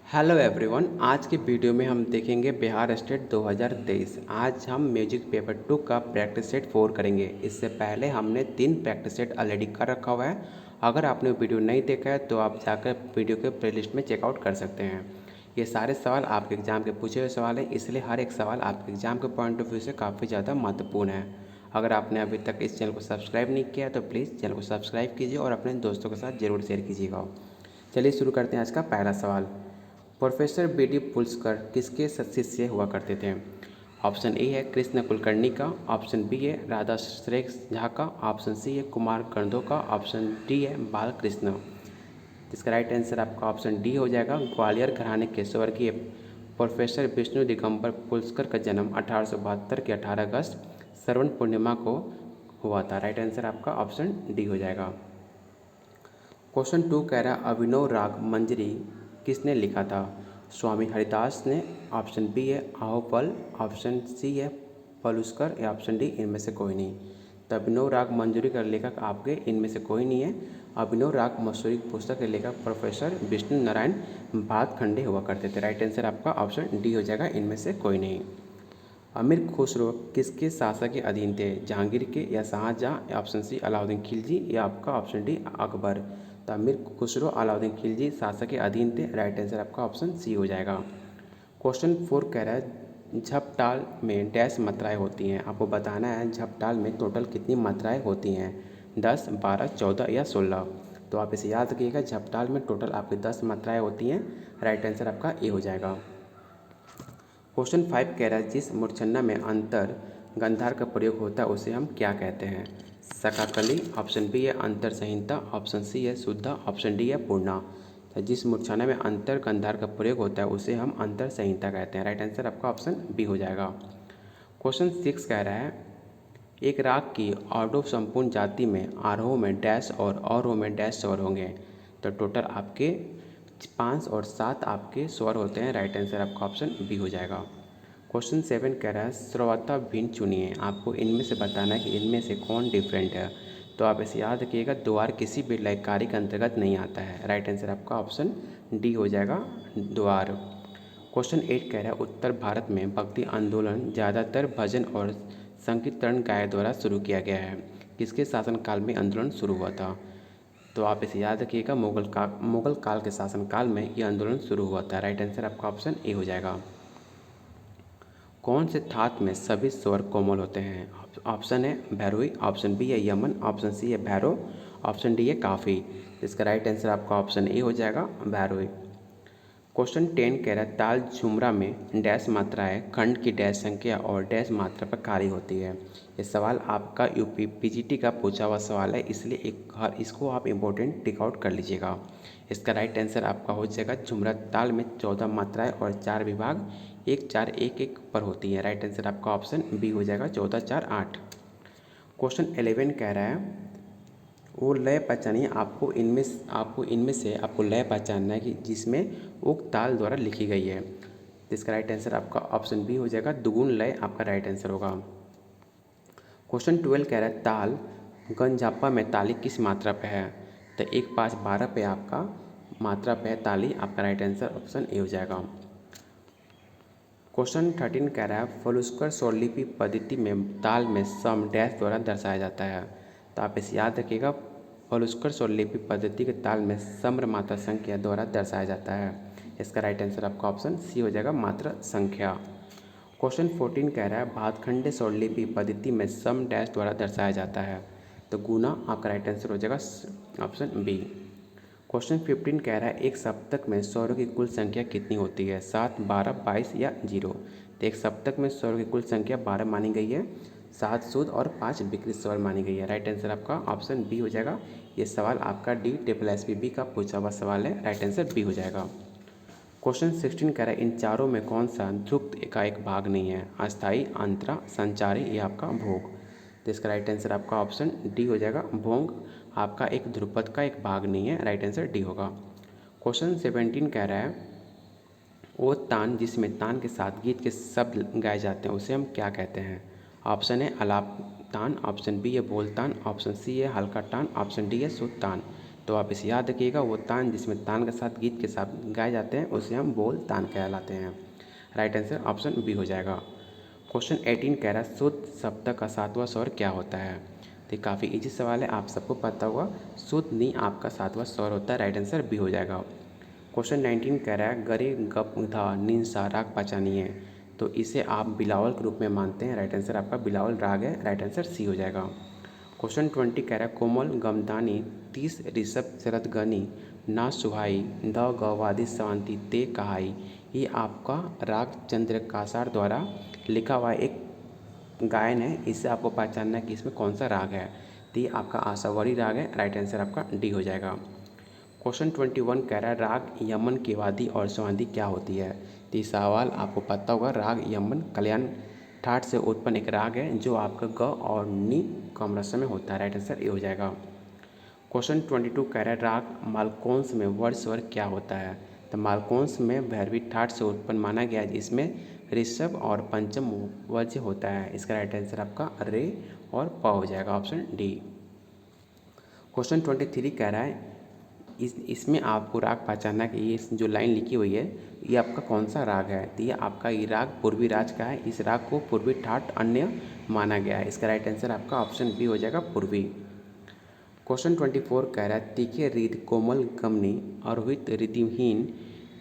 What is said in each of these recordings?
Hello everyone. आज के video में हम देखेंगे बिहार स्टेट 2023। आज हम म्यूजिक पेपर 2 का प्रैक्टिस सेट 4 करेंगे। इससे पहले हमने 3 प्रैक्टिस सेट ऑलरेडी कर रखा हुआ है। अगर आपने वीडियो नहीं देखा है तो आप जाकर वीडियो के प्लेलिस्ट में चेकआउट कर सकते हैं। ये सारे सवाल आपके एग्ज़ाम के पूछे हुए सवाल हैं, इसलिए हर एक सवाल आपके एग्ज़ाम के पॉइंट ऑफ व्यू से काफ़ी ज़्यादा महत्वपूर्ण है। अगर आपने अभी तक इस चैनल को सब्सक्राइब नहीं किया तो प्लीज़ चैनल को सब्सक्राइब कीजिए और अपने दोस्तों के साथ ज़रूर शेयर कीजिएगा। चलिए शुरू करते हैं आज का पहला सवाल। Professor BD. पुरस्कार किसके शिष्य हुआ करते थे? ऑप्शन ए है कृष्ण कुलकर्णी का, ऑप्शन बी है राधा श्रेष्ठ झा का, ऑप्शन सी है कुमार गंधो का, ऑप्शन डी है बालकृष्ण। इसका राइट आंसर आपका ऑप्शन डी हो जाएगा। ग्वालियर घराने के स्वर्गीय प्रोफेसर विष्णु दिगंबर पुरस्कार का जन्म 1872 के 18 अगस्त श्रवण पूर्णिमा को हुआ था। राइट आंसर आपका ऑप्शन डी हो जाएगा। क्वेश्चन 2 कह रहा है अभिनव राग मंजरी किसने लिखा था? स्वामी हरिदास ने, ऑप्शन बी है आहोपल, ऑप्शन सी है पलुस्कर या ऑप्शन डी इनमें से कोई नहीं। तो अभिनव राग मंजूरी का लेखक आपके इनमें से कोई नहीं है। अभिनव राग मसूरी पुस्तक के लेखक प्रोफेसर विष्णु नारायण भातखंडे हुआ करते थे। राइट आंसर आपका ऑप्शन डी हो जाएगा, इनमें से कोई नहीं। अमीर खुसरो किसके शासक के अधीन थे? जहांगीर के या शाहजहाँ या ऑप्शन सी अलाउद्दीन खिलजी या आपका ऑप्शन डी अकबर। तो अमीर खुसरो अलाउद्दीन खिलजी शासक के अधीन थे। राइट आंसर आपका ऑप्शन सी हो जाएगा। क्वेश्चन 4 कह रहा है झपटाल में डैश मात्राएं होती हैं। आपको बताना है झपटाल में टोटल कितनी मात्राएं होती हैं, 10, 12, 14 या 16। तो आप इसे याद रखिएगा, झपटाल में टोटल आपकी 10 मात्राएं होती हैं। राइट आंसर आपका ए हो जाएगा। क्वेश्चन 5 कह रहा है जिस मूर्छना में अंतर गंधार का प्रयोग होता है उसे हम क्या कहते हैं? सकाकली, ऑप्शन बी है अंतर संहिता, ऑप्शन सी है शुद्धा, ऑप्शन डी है पूर्णा। तो जिस मूर्छना में अंतर गंधार का प्रयोग होता है उसे हम अंतर संहिता कहते हैं। राइट आंसर आपका ऑप्शन बी हो जाएगा। क्वेश्चन 6 कह रहा है एक राग की ऑर्डो संपूर्ण जाति में आरोह में डैश और अवरोह में डैश स्वर होंगे। तो टोटल आपके 5 और 7 आपके स्वर होते हैं। राइट आंसर आपका ऑप्शन बी हो जाएगा। क्वेश्चन 7 कह रहा है श्रोता भिन्न चुनिए। आपको इनमें से बताना है कि इनमें से कौन डिफरेंट है। तो आप इसे याद रखिएगा, द्वार किसी भी लयकारी के अंतर्गत नहीं आता है। राइट आंसर आपका ऑप्शन डी हो जाएगा, द्वार। क्वेश्चन 8 कह रहा है उत्तर भारत में भक्ति आंदोलन ज़्यादातर भजन और संकीर्तन गाय द्वारा शुरू किया गया है। किसके शासनकाल में आंदोलन शुरू हुआ था? तो आप इसे याद रखिएगा, मुगल काल के शासनकाल में ये आंदोलन शुरू हुआ था। राइट आंसर आपका ऑप्शन ए हो जाएगा। कौन से धातु में सभी स्वर कोमल होते हैं? ऑप्शन है भैरवी, ऑप्शन बी है यमन, ऑप्शन सी है भैरव, ऑप्शन डी है काफ़ी। इसका राइट आंसर आपका ऑप्शन ए हो जाएगा, भैरवी। क्वेश्चन 10 कह रहा है ताल झुमरा में डैश मात्रा है, खंड की डैश संख्या और डैश मात्रा पर कार्य होती है। ये सवाल आपका यूपी पीजीटी का पूछा हुआ सवाल है, इसलिए इसको आप इम्पोर्टेंट टिक आउट कर लीजिएगा। इसका राइट आंसर आपका हो जाएगा झुमरा ताल में 14 मात्राएं और 4 विभाग 1, 4, 1, 1 पर होती है। राइट आंसर आपका ऑप्शन बी हो जाएगा, 14, 4, 8। क्वेश्चन 11 कह रहा है वो लय पहचानिए। आपको लय पहचानना है कि जिसमें उक्त ताल द्वारा लिखी गई है। तो इसका राइट आंसर आपका ऑप्शन बी हो जाएगा, दुगुन लय आपका राइट आंसर होगा। क्वेश्चन 12 कह रहा है ताल गंजापा में ताली किस मात्रा पे है? तो 1, 5, 12 पे आपका मात्रा पे है ताली। आपका राइट आंसर ऑप्शन ए हो जाएगा। क्वेश्चन 13 कह रहा है फलुस्कर स्वरलिपि पद्धति में ताल में सम डैश द्वारा दर्शाया जाता है। तो आप इसे याद रखिएगा, फलुस्कर स्वरलिपि पद्धति के ताल में सम्र मात्रा संख्या द्वारा दर्शाया जाता है। इसका राइट आंसर आपका ऑप्शन सी हो जाएगा, मात्रा संख्या। क्वेश्चन 14 कह रहा है भातखंडे स्वरलिपि पद्धति में सम डैश द्वारा दर्शाया जाता है। तो गुना आपका राइट आंसर हो जाएगा ऑप्शन बी। क्वेश्चन 15 कह रहा है एक सप्तक में स्वरों की कुल संख्या कितनी होती है? 7, 12, 22 या 0। तो एक सप्तक में स्वरों की कुल संख्या 12 मानी गई है, 7 शुद्ध और 5 विकृत स्वर मानी गई है। राइट आंसर आपका ऑप्शन बी हो जाएगा। ये सवाल आपका DSSB का पूछा हुआ सवाल है। राइट आंसर बी हो जाएगा। क्वेश्चन 16 कह रहा है इन चारों में कौन सा ध्रुक्त का एक भाग नहीं है? अस्थाई, अंतरा, संचारी या आपका भोग। तो इसका राइट आंसर आपका ऑप्शन डी हो जाएगा, भोग आपका एक ध्रुपद का एक भाग नहीं है। राइट आंसर डी होगा। क्वेश्चन 17 कह रहा है वो तान जिसमें तान के साथ गीत के शब्द गाए जाते हैं उसे हम क्या कहते हैं? ऑप्शन है आलाप तान, ऑप्शन बी है बोल तान, ऑप्शन सी है हल्का तान, ऑप्शन डी है शुद्ध तान। तो आप इसे याद रखिएगा, वो तान जिसमें तान के साथ गीत के साथ गाए जाते हैं उसे हम बोल तान कहलाते हैं। राइट आंसर ऑप्शन बी हो जाएगा। क्वेश्चन 18 कह रहा है शुद्ध शब्द का सातवां स्वर क्या होता है। तो ये काफ़ी इजी सवाल है, आप सबको पता होगा। शुद्ध नी आपका सातवां स्वर होता है। राइट आंसर बी हो जाएगा। क्वेश्चन 19 कह रहा है गरे गप धा नींद सा राग पहचानी है। तो इसे आप बिलावल के रूप में मानते हैं। राइट आंसर आपका बिलावल राग है। राइट आंसर सी हो जाएगा। क्वेश्चन 20 कह रहा है कोमल गमदानी 30 ऋषभ शरद गनी ना सुहाई द गवादी शांति ते कहाई। ये आपका राग चंद्रकासार द्वारा लिखा हुआ एक गायन है। इससे आपको पहचानना है कि इसमें कौन सा राग है। तो ये आपका आशावरी राग है। राइट आंसर आपका डी हो जाएगा। क्वेश्चन 21 कह रहा है राग यमन केवादी और स्वांदी क्या होती है। तो ये सवाल आपको पता होगा। राग यमन कल्याण ठाट से उत्पन्न एक राग है जो आपका ग और नी कमरस में होता है। राइट आंसर ए हो जाएगा। क्वेश्चन 22 कह रहा है राग मालकोंस में वर्ड स्वर क्या होता है। तो मालकोंस में भैरवी ठाट से उत्पन्न माना गया है, जिसमें ऋषभ और पंचम वज्र होता है। इसका राइट आंसर आपका रे और प हो जाएगा, ऑप्शन डी। क्वेश्चन 23 कह रहा है इसमें आपको राग पहचानना है कि ये जो लाइन लिखी हुई है ये आपका कौन सा राग है। तो ये आपका ये राग पूर्वी राज का है। इस राग को पूर्वी ठाट अन्य माना गया है। इसका राइट आंसर आपका ऑप्शन बी हो जाएगा, पूर्वी। क्वेश्चन 24 कह रहा है तीखे रिद कोमल गमनी अरोहित रिदिमहीन।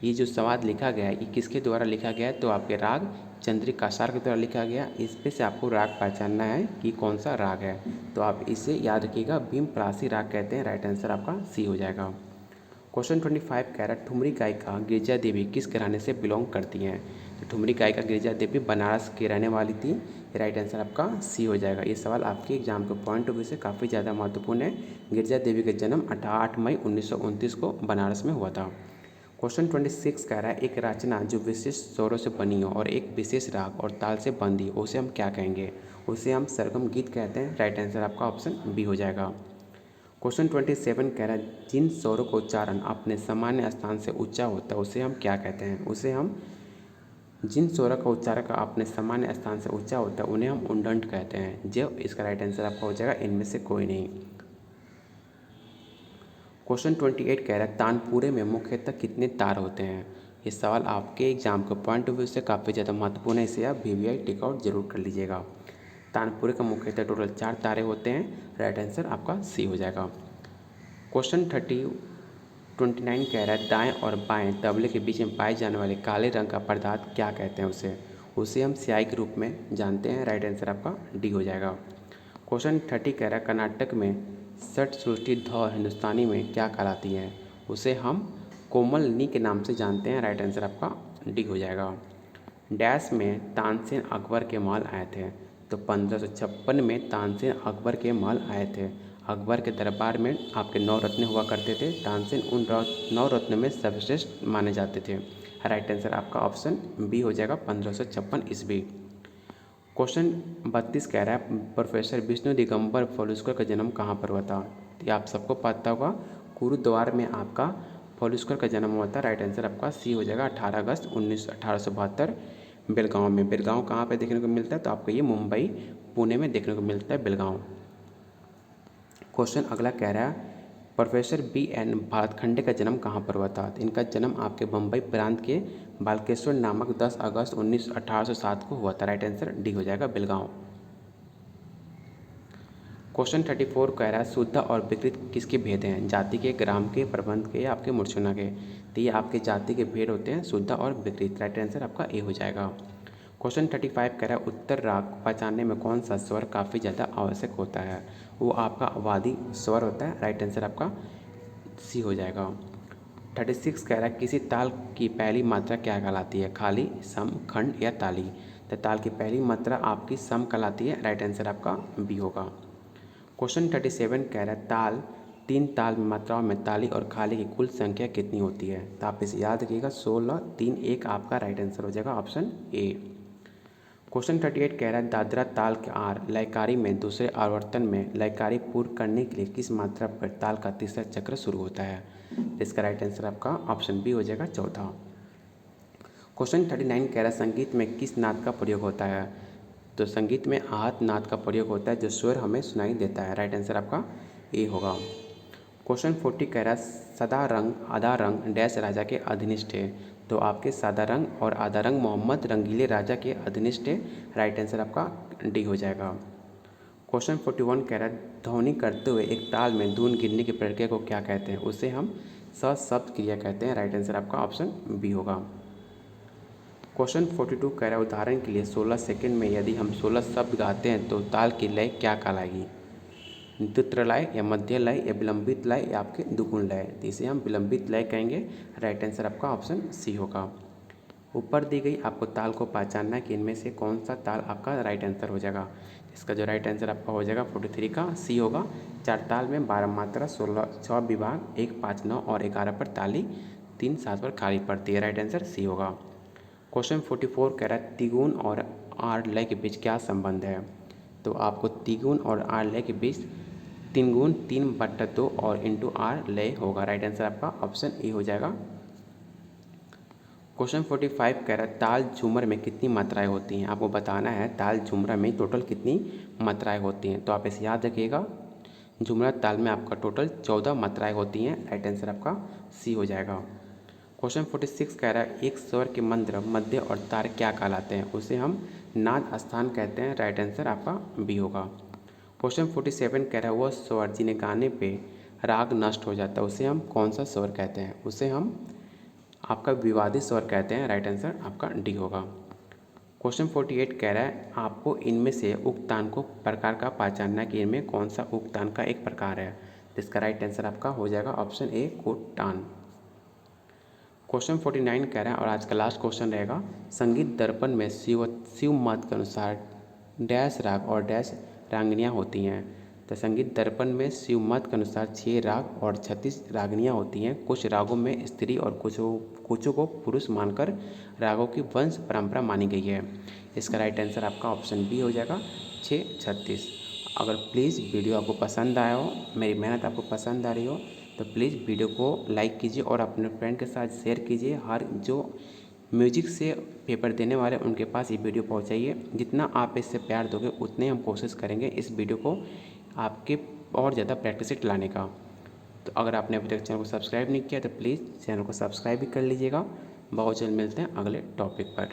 ये जो सवाल लिखा गया है ये किसके द्वारा लिखा गया है। तो आपके राग चंद्रिकासार के द्वारा लिखा गया। इस पे से आपको राग पहचानना है कि कौन सा राग है। तो आप इसे याद रखिएगा, भीम प्रासी राग कहते हैं। राइट आंसर आपका सी हो जाएगा। क्वेश्चन 25 कह रहा है ठुमरी गायिका गिरिजा देवी किस घराने से बिलोंग करती हैं। तो ठुमरी गायिका गिरिजा देवी बनारस की रहने वाली थी। राइट आंसर आपका सी हो जाएगा। ये सवाल आपके एग्जाम के पॉइंट ऑफ व्यू से काफ़ी ज़्यादा महत्वपूर्ण है। गिरिजा देवी का जन्म 8 मई 1929 को बनारस में हुआ था। क्वेश्चन 26 कह रहा है एक रचना जो विशिष्ट स्वरों से बनी हो और एक विशेष राग और ताल से बंधी हो उसे हम क्या कहेंगे। उसे हम सरगम गीत कहते हैं। राइट आंसर आपका ऑप्शन बी हो जाएगा। क्वेश्चन 27 कह रहा है जिन स्वरों का उच्चारण अपने सामान्य स्थान से ऊंचा होता है उसे हम क्या कहते हैं। उसे हम जिन स्वरों का उच्चारण अपने सामान्य स्थान से ऊंचा होता है उन्हें हम उंडंट कहते हैं। जो इसका राइट आंसर आपका हो जाएगा इनमें से कोई नहीं। क्वेश्चन 28 कह रहा है तानपुरे में मुख्यतः कितने तार होते हैं। ये सवाल आपके एग्जाम के पॉइंट ऑफ व्यू से काफ़ी ज़्यादा महत्वपूर्ण है। इसे आप VVI टिकआउट जरूर कर लीजिएगा। तानपुरे का मुख्यतः टोटल 4 तारे होते हैं। राइट आंसर आपका सी हो जाएगा। क्वेश्चन 29 कह रहा है दाएं और बाएं तबले के बीच में पाए जाने वाले काले रंग का पदार्थ क्या कहते हैं। उसे हम स्याही के रूप में जानते हैं। राइट आंसर आपका डी हो जाएगा। क्वेश्चन 30 कह रहा है कर्नाटक में षट श्रुष्टि ध हिंदुस्तानी में क्या कहलाती है। उसे हम कोमल नी के नाम से जानते हैं। राइट आंसर आपका डी हो जाएगा। डैश में तानसेन अकबर के महल आए थे। तो 1556 में तानसेन अकबर के महल आए थे। अकबर के दरबार में आपके 9 रत्न हुआ करते थे। तानसेन उन 9 रत्न में सर्वश्रेष्ठ माने जाते थे। राइट आंसर आपका ऑप्शन बी हो जाएगा, 1556 ईस्वी। क्वेश्चन 32 कह रहा है प्रोफेसर विष्णु दिगंबर फॉलोस्कर का जन्म कहाँ पर हुआ था। तो आप सबको पता होगा गुरुद्वार में आपका फॉलोस्कर का जन्म हुआ था। राइट आंसर आपका सी हो जाएगा, 18 अगस्त 1872 बेलगांव में। बेलगांव कहाँ पे देखने को मिलता है। तो आपको ये मुंबई पुणे में देखने को मिलता है बेलगांव। क्वेश्चन अगला कह रहा है प्रोफेसर BN भारतखंडे का जन्म कहाँ पर हुआ था। तो इनका जन्म आपके बम्बई प्रांत के बालकेश्वर नामक 10 अगस्त 1807 को हुआ था। राइट आंसर डी हो जाएगा, बेलगांव। क्वेश्चन 34 कह रहा है शुद्ध और विकृत किसके भेद हैं। जाति के, ग्राम के, प्रबंध के या आपके मूर्छना के। तो ये आपके जाति के भेद होते हैं, शुद्ध और विकृत। राइट आंसर आपका ए हो जाएगा। क्वेश्चन 35 कह रहा है उत्तर राग पहचानने में कौन सा स्वर काफ़ी ज़्यादा आवश्यक होता है। वो आपका वादी स्वर होता है। राइट आंसर आपका सी हो जाएगा। 36 कह रहा है किसी ताल की पहली मात्रा क्या कहलाती है। खाली, सम, खंड या ताली। तो ताल की पहली मात्रा आपकी सम कहलाती है। राइट आंसर आपका बी होगा। क्वेश्चन 37 कह रहा है ताल 3 ताल मात्राओं में ताली और खाली की कुल संख्या कितनी होती है। तो आप इसे याद रखिएगा, 16, 3, 1 आपका राइट आंसर हो जाएगा, ऑप्शन ए। क्वेश्चन 38 कह रहा है दादरा ताल के आर लयकारी में दूसरे आवर्तन में लयकारी पूर्ण करने के लिए किस मात्रा पर ताल का तीसरा चक्र शुरू होता है। इसका राइट आंसर आपका ऑप्शन बी हो जाएगा, चौथा। क्वेश्चन 39 कह रहा है संगीत में किस नाद का प्रयोग होता है। तो संगीत में आहत नाद का प्रयोग होता है जो स्वर हमें सुनाई देता है। राइट आंसर आपका ए होगा। क्वेश्चन 40 कह रहा है सदा रंग आधा रंग डैश राजा के अधीनिष्ठ है। तो आपके सादा रंग और आधा रंग मोहम्मद रंगीले राजा के अधीनिष्ठ है। राइट आंसर आपका डी हो जाएगा। क्वेश्चन 41 कह रहा है ध्वनि करते हुए एक ताल में धुन गिरने की प्रक्रिया को क्या कहते हैं? उसे हम सशब्द क्रिया कहते हैं। राइट आंसर आपका ऑप्शन बी होगा। क्वेश्चन 42 कह रहा है उदाहरण के लिए 16 सेकंड में यदि हम 16 शब्द गाते हैं तो ताल की लय क्या कहलाएगी? द्रुत लय या मध्य लय या विलंबित लय या आपके दुगुन लय? तो इसे हम विलंबित लय कहेंगे। राइट आंसर आपका ऑप्शन सी होगा। ऊपर दी गई आपको ताल को पहचानना है कि इनमें से कौन सा ताल आपका राइट आंसर हो जाएगा। इसका जो राइट आंसर आपका हो जाएगा 43 का सी होगा। 4 ताल में 12 मात्रा, 16 6 विभाग, 1 5 9 और 11 पर ताली, 3 7 पर खाली पड़ती है। राइट आंसर सी होगा। क्वेश्चन 44 कह रहा है तिगुन और आर लय के बीच क्या संबंध है? तो आपको तिगुन और आर लय के बीच 3 गुण 3/2 और इंटू आर लय होगा। राइट आंसर आपका ऑप्शन ए हो जाएगा। क्वेश्चन 45 कह रहा है ताल झूमर में कितनी मात्राएं होती हैं? आपको बताना है ताल झूमर में टोटल कितनी मात्राएं होती हैं। तो आप इसे याद रखिएगा। झूमर ताल में आपका टोटल 14 मात्राएं होती हैं। राइट आंसर आपका सी हो जाएगा। क्वेश्चन 46 कह रहा है एक स्वर के मंद्र, मध्य और तार क्या कहलाते हैं? उसे हम नाद स्थान कहते हैं। राइट आंसर आपका बी होगा। क्वेश्चन 47 कह रहा है वह स्वर जिन्हें गाने पे राग नष्ट हो जाता है उसे हम कौन सा स्वर कहते हैं? उसे हम आपका विवादित स्वर कहते हैं। राइट आंसर आपका डी होगा। क्वेश्चन 48 कह रहा है आपको इनमें से उक्तान को प्रकार का पहचानना है कि इनमें कौन सा उक्तान का एक प्रकार है। जिसका राइट आंसर आपका हो जाएगा ऑप्शन ए कोटान। क्वेश्चन 49 कह रहा है और आज का लास्ट क्वेश्चन रहेगा संगीत दर्पण में शिव मत के अनुसार डैश राग और डैश रागनियाँ होती हैं। तो संगीत दर्पण में शिव मत के अनुसार 6 राग और 36 रागनियाँ होती हैं। कुछ रागों में स्त्री और कुछों को पुरुष मानकर रागों की वंश परंपरा मानी गई है। इसका राइट आंसर आपका ऑप्शन बी हो जाएगा 6 36। अगर प्लीज़ वीडियो आपको पसंद आया हो, मेरी मेहनत आपको पसंद आ रही हो तो प्लीज़ वीडियो को लाइक कीजिए और अपने फ्रेंड के साथ शेयर कीजिए। हर जो म्यूजिक से पेपर देने वाले उनके पास ये वीडियो पहुंचाइए। जितना आप इससे प्यार दोगे उतने हम कोशिश करेंगे इस वीडियो को आपके और ज़्यादा प्रैक्टिस सेट लाने का। तो अगर आपने अभी तक चैनल को सब्सक्राइब नहीं किया तो प्लीज़ चैनल को सब्सक्राइब भी कर लीजिएगा। बहुत जल्द मिलते हैं अगले टॉपिक पर।